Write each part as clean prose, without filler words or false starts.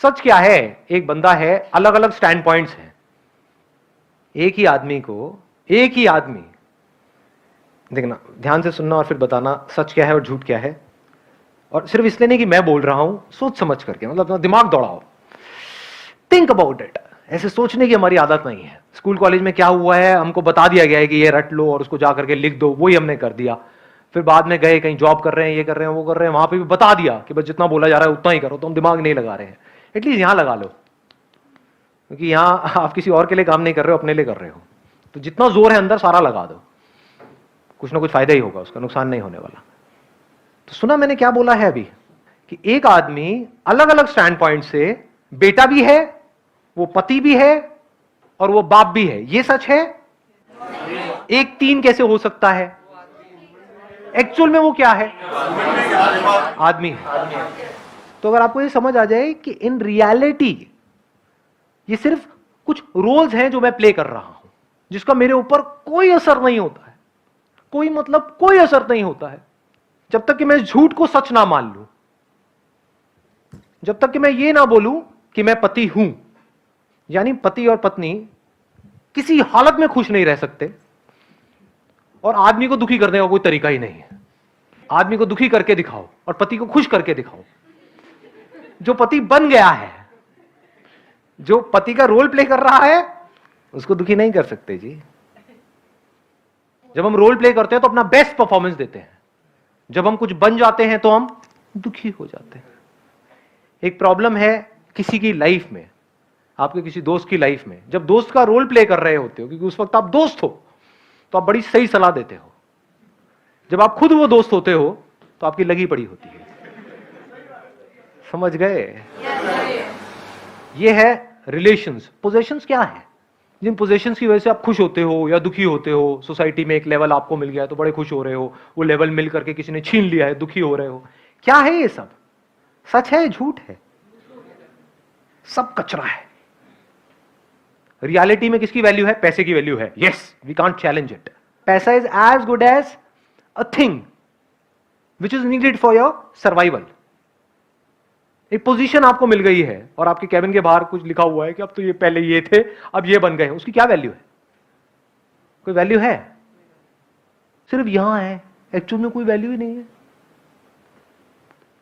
सच क्या है? एक बंदा है, अलग अलग स्टैंड पॉइंट्स हैं। एक ही आदमी देखना, ध्यान से सुनना और फिर बताना सच क्या है और झूठ क्या है। और सिर्फ इसलिए नहीं कि मैं बोल रहा हूं, सोच समझ करके, मतलब अपना दिमाग दौड़ाओ, थिंक अबाउट इट। ऐसे सोचने की हमारी आदत नहीं है। स्कूल कॉलेज में क्या हुआ है, हमको बता दिया गया है कि ये रट लो और उसको जा करके लिख दो, वही हमने कर दिया। फिर बाद में गए, कहीं जॉब कर रहे हैं, ये कर रहे हैं, वो कर रहे हैं, वहां पे भी बता दिया कि बस जितना बोला जा रहा है उतना ही करो, तो हम दिमाग नहीं लगा रहे हैं। एटलीस्ट यहां लगा लो, क्योंकि यहां आप किसी और के लिए काम नहीं कर रहे हो, अपने लिए कर रहे हो। तो जितना जोर है अंदर सारा लगा दो, कुछ ना कुछ फायदा ही होगा, उसका नुकसान नहीं होने वाला। तो सुना मैंने क्या बोला है अभी, कि एक आदमी अलग अलग स्टैंड पॉइंट से बेटा भी है, वो पति भी है और वो बाप भी है। ये सच है? एक तीन कैसे हो सकता है? एक्चुअल में वो क्या है? आदमी है। तो अगर आपको ये समझ आ जाए कि इन रियलिटी ये सिर्फ कुछ रोल्स हैं जो मैं प्ले कर रहा हूं, जिसका मेरे ऊपर कोई असर नहीं होता है, कोई असर नहीं होता है, जब तक कि मैं झूठ को सच ना मान लूं, जब तक कि मैं ये ना बोलूं कि मैं पति हूं। यानी पति और पत्नी किसी हालत में खुश नहीं रह सकते, और आदमी को दुखी करने का कोई तरीका ही नहीं है। आदमी को दुखी करके दिखाओ और पति को खुश करके दिखाओ। जो पति बन गया है, जो पति का रोल प्ले कर रहा है, उसको दुखी नहीं कर सकते जी। जब हम रोल प्ले करते हैं तो अपना बेस्ट परफॉर्मेंस देते हैं, जब हम कुछ बन जाते हैं तो हम दुखी हो जाते हैं। एक प्रॉब्लम है किसी की लाइफ में, आपके किसी दोस्त की लाइफ में, जब दोस्त का रोल प्ले कर रहे होते हो, क्योंकि उस वक्त आप दोस्त हो, तो आप बड़ी सही सलाह देते हो। जब आप खुद वो दोस्त होते हो तो आपकी लगी पड़ी होती है। समझ गए? ये है रिलेशंस। पोजेशंस क्या है? जिन पोजेशंस की वजह से आप खुश होते हो या दुखी होते हो। सोसाइटी में एक लेवल आपको मिल गया है तो बड़े खुश हो रहे हो, वो लेवल मिल करके किसी ने छीन लिया है, दुखी हो रहे हो। क्या है ये सब? सच है, झूठ है? सब कचरा है। रियलिटी में किसकी वैल्यू है? पैसे की वैल्यू है। Yes, we can't challenge it. पैसा is as good as a thing which is needed for your survival. एक पोजीशन आपको मिल गई है और आपके कैबिन के बाहर कुछ लिखा हुआ है कि अब तो ये पहले ये थे, अब ये बन गए। उसकी क्या वैल्यू है? कोई वैल्यू है? सिर्फ यहां है, एक्चुअल में कोई वैल्यू ही नहीं है।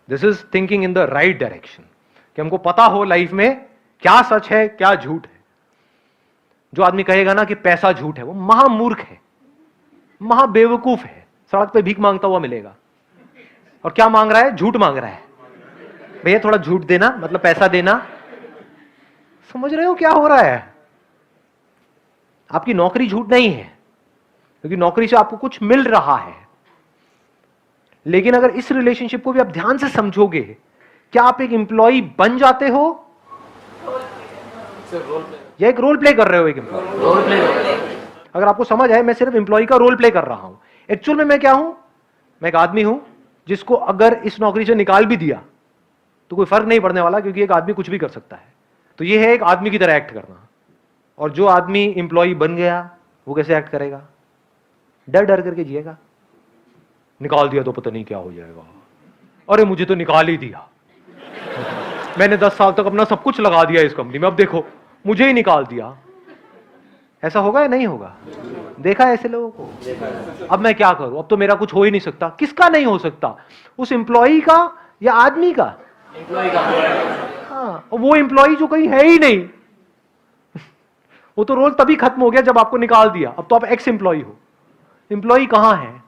This is thinking in the right direction, कि हमको पता हो लाइफ में क्या सच है, क्या झूठ है। जो आदमी कहेगा ना कि पैसा झूठ है, वो महामूर्ख है, महाबेवकूफ है। सड़क पे भीख मांगता हुआ मिलेगा, और क्या मांग रहा है? झूठ मांग रहा है। भैया थोड़ा झूठ देना, मतलब पैसा देना। समझ रहे हो क्या हो रहा है? आपकी नौकरी झूठ नहीं है, क्योंकि नौकरी से आपको कुछ मिल रहा है। लेकिन अगर इस रिलेशनशिप को भी आप ध्यान से समझोगे, क्या आप एक एम्प्लॉय बन जाते हो या एक रोल प्ले कर रहे हो? एक एम्प्लॉय। अगर आपको समझ आए, मैं सिर्फ एम्प्लॉय का रोल प्ले कर रहा हूं, एक्चुअल में मैं क्या हूं? मैं एक आदमी हूं जिसको अगर इस नौकरी से निकाल भी दिया तो कोई फर्क नहीं पड़ने वाला, क्योंकि एक आदमी कुछ भी कर सकता है। तो ये है एक आदमी की तरह एक्ट करना। और जो आदमी एम्प्लॉय बन गया, वो कैसे एक्ट करेगा? डर डर करके जिएगा। निकाल दिया तो पता नहीं क्या हो जाएगा, अरे मुझे तो निकाल ही दिया, मैंने 10 साल तक अपना सब कुछ लगा दिया इस कंपनी में, अब देखो मुझे ही निकाल दिया। ऐसा होगा या नहीं होगा? देखा है ऐसे लोगों को? अब मैं क्या करूं? अब तो मेरा कुछ हो ही नहीं सकता। किसका नहीं हो सकता? उस एम्प्लॉय का या आदमी का? हाँ, वो एम्प्लॉय जो कहीं है ही नहीं, वो तो रोल तभी खत्म हो गया जब आपको निकाल दिया। अब तो आप एक्स एम्प्लॉय हो। एम्प्लॉय कहां है?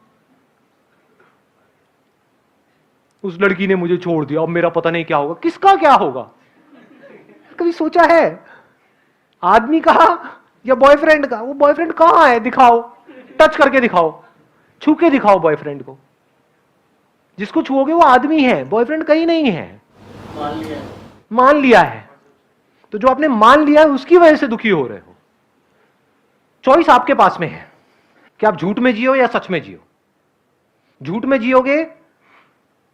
उस लड़की ने मुझे छोड़ दिया, अब मेरा पता नहीं क्या होगा। किसका क्या होगा? कभी सोचा है? आदमी का या बॉयफ्रेंड का? वो बॉयफ्रेंड कहां है? दिखाओ, टच करके दिखाओ, छू के दिखाओ बॉयफ्रेंड को। जिसको छुओगे वो आदमी है, बॉयफ्रेंड कहीं नहीं है। मान लिया है। तो जो आपने मान लिया है उसकी वजह से दुखी हो रहे हो। चॉइस आपके पास में है कि आप झूठ में जियो या सच में जियो। झूठ में जियोगे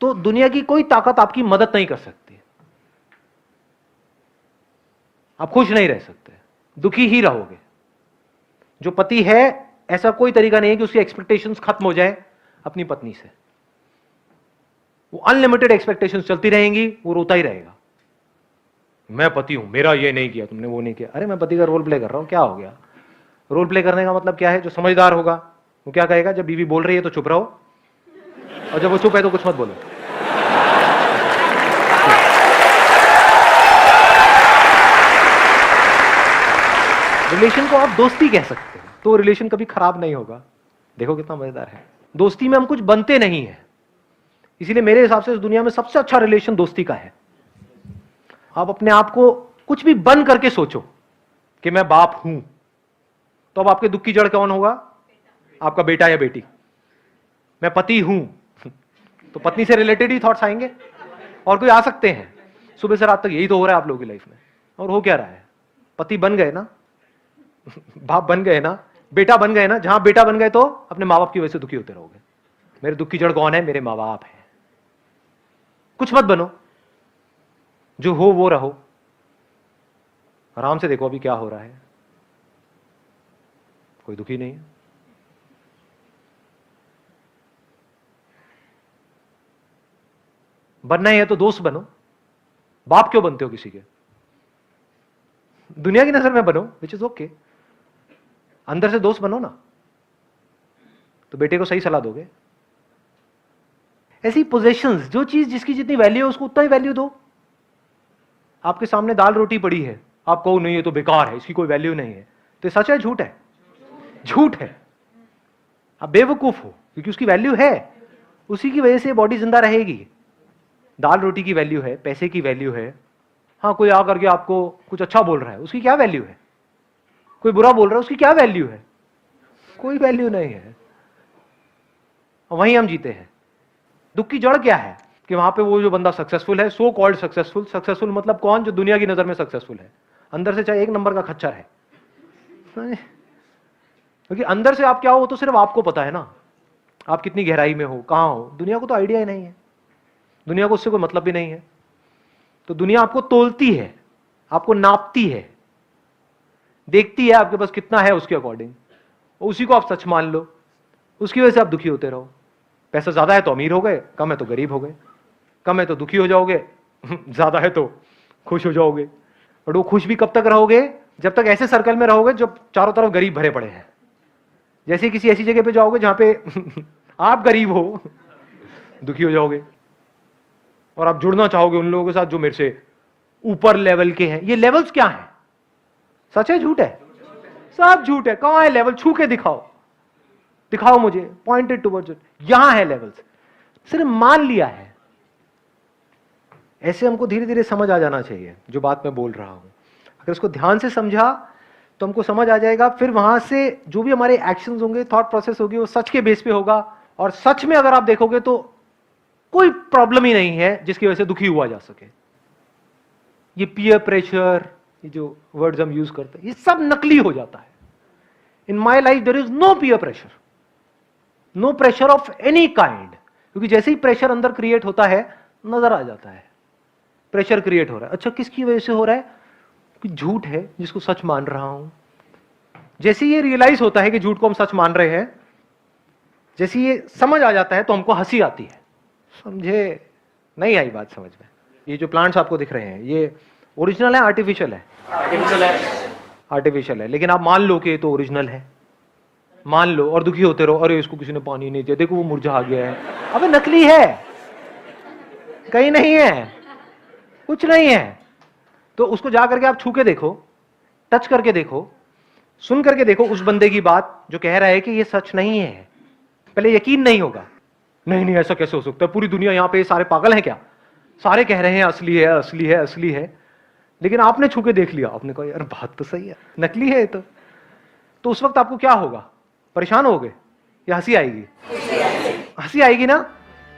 तो दुनिया की कोई ताकत आपकी मदद नहीं कर सकती। आप खुश नहीं रह सकते, दुखी ही रहोगे। जो पति है, ऐसा कोई तरीका नहीं है कि उसकी एक्सपेक्टेशंस खत्म हो जाए अपनी पत्नी से। वो अनलिमिटेड एक्सपेक्टेशंस चलती रहेंगी, वो रोता ही रहेगा। मैं पति हूं, मेरा ये नहीं किया, तुमने वो नहीं किया। अरे मैं पति का रोल प्ले कर रहा हूं, क्या हो गया? रोल प्ले करने का मतलब क्या है? जो समझदार होगा वो क्या कहेगा, जब बीवी बोल रही है तो चुप रहो, और जब वो चुप है तो कुछ मत बोलो। रिलेशन को आप दोस्ती कह सकते हैं, तो रिलेशन कभी खराब नहीं होगा। देखो कितना मजेदार है। दोस्ती में हम कुछ बनते नहीं है, इसीलिए मेरे हिसाब से इस दुनिया में सबसे अच्छा रिलेशन दोस्ती का है। आप अपने आप को कुछ भी बन करके सोचो कि मैं बाप हूं, तो अब आपके दुख की जड़ कौन होगा? आपका बेटा या बेटी। मैं पति हूं, तो पत्नी से रिलेटेड ही थॉट्स आएंगे, और कोई आ सकते हैं। सुबह से रात तक यही तो हो रहा है आप लोगों की लाइफ में, और हो क्या रहा है? पति बन गए ना, बाप बन गए ना, बेटा बन गए ना। जहां बेटा बन गए तो अपने माँ बाप की वजह से दुखी होते रहोगे। मेरे दुख की जड़ कौन है? मेरे माँ बाप है। कुछ मत बनो, जो हो वो रहो। आराम से देखो अभी क्या हो रहा है, कोई दुखी नहीं है। बनना ही है तो दोस्त बनो। बाप क्यों बनते हो किसी के? दुनिया की नजर में बनो, विच इज ओके। अंदर से दोस्त बनो ना, तो बेटे को सही सलाह दोगे। ऐसी पोजेशंस, जो चीज जिसकी जितनी वैल्यू है उसको उतना ही वैल्यू दो। आपके सामने दाल रोटी पड़ी है, आप कहो नहीं ये तो बेकार है, इसकी कोई वैल्यू नहीं है, तो ये सच है झूठ है? झूठ है। आप बेवकूफ हो, क्योंकि उसकी वैल्यू है, उसी की वजह से बॉडी जिंदा रहेगी। दाल रोटी की वैल्यू है, पैसे की वैल्यू है। हाँ, कोई आकर के आपको कुछ अच्छा बोल रहा है, उसकी क्या वैल्यू है? कोई बुरा बोल रहा है, उसकी क्या वैल्यू है? कोई वैल्यू नहीं है। वहीं हम जीते हैं। दुख की जड़ क्या है? कि वहां पे वो जो बंदा सक्सेसफुल है, सो कॉल्ड सक्सेसफुल, सक्सेसफुल मतलब कौन? जो दुनिया की नजर में सक्सेसफुल है, अंदर से चाहे एक नंबर का खच्चर है। क्योंकि अंदर से आप क्या हो तो सिर्फ आपको पता है ना, आप कितनी गहराई में हो, कहां हो। दुनिया को तो आइडिया ही नहीं है, दुनिया को उससे कोई मतलब भी नहीं है। तो दुनिया आपको तोलती है, आपको नापती है, देखती है आपके पास कितना है उसके अकॉर्डिंग, उसी को आप सच मान लो, उसकी वजह से आप दुखी होते रहो। पैसा ज्यादा है तो अमीर हो गए, कम है तो गरीब हो गए, कम है तो दुखी हो जाओगे, ज्यादा है तो खुश हो जाओगे। और वो खुश भी कब तक रहोगे? जब तक ऐसे सर्कल में रहोगे जब चारों तरफ गरीब भरे पड़े हैं। जैसे किसी ऐसी जगह पे जाओगे जहां पे आप गरीब हो, दुखी हो जाओगे, और आप जुड़ना चाहोगे उन लोगों के साथ जो मेरे से ऊपर लेवल के हैं। ये लेवल्स क्या हैं? सच है झूठ है? सब झूठ है। कहां है लेवल? छू के दिखाओ, दिखाओ मुझे, पॉइंटेड टुवर्ड्स इट। यहां है लेवल्स, सिर्फ मान लिया है। ऐसे हमको धीरे धीरे समझ आ जाना चाहिए जो बात मैं बोल रहा हूं। अगर इसको ध्यान से समझा तो हमको समझ आ जाएगा। फिर वहां से जो भी हमारे एक्शंस होंगे, थॉट प्रोसेस होगी, वो सच के बेस पे होगा। और सच में अगर आप देखोगे तो कोई प्रॉब्लम ही नहीं है जिसकी वजह से दुखी हुआ जा सके। ये पीयर प्रेशर, ये जो वर्ड्स हम यूज करते हैं, ये सब नकली हो जाता है। In my life there is no peer pressure, no pressure of any kind. क्योंकि जैसे ही प्रेशर अंदर क्रिएट होता है, नजर आ जाता है प्रेशर क्रिएट हो रहा है। अच्छा, किसकी वजह से हो रहा है? कि झूठ है जिसको सच मान रहा हूं। जैसे ये रियलाइज होता है कि झूठ को हम सच मान रहे हैं, जैसे ये समझ आ जाता है तो हमको हंसी आती है। समझे? नहीं आई बात समझ में? ये जो प्लांट्स आपको दिख रहे हैं, ये ओरिजिनल है आर्टिफिशियल है? आर्टिफिशियल है। लेकिन आप मान लो कि ये तो ओरिजिनल है, मान लो, और दुखी होते रहो, अरे इसको किसी ने पानी नहीं दिया, देखो वो मुरझा गया है। अबे नकली है, कहीं नहीं है, कुछ नहीं है। तो उसको जा करके आप छू के देखो, टच करके देखो, सुन करके देखो उस बंदे की बात जो कह रहा है कि ये सच नहीं है। पहले यकीन नहीं होगा, नहीं नहीं ऐसा कैसे हो सकता है, पूरी दुनिया यहां पे सारे पागल हैं क्या, सारे कह रहे हैं असली है असली है असली है। लेकिन आपने छू के देख लिया, आपने कहा यार बात तो सही है, नकली है तो उस वक्त आपको क्या होगा? परेशान होगे या हंसी आएगी? हंसी आएगी ना।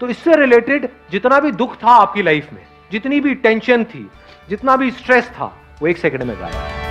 तो इससे रिलेटेड जितना भी दुख था आपकी लाइफ में, जितनी भी टेंशन थी, जितना भी स्ट्रेस था, वो एक सेकंड में गायब।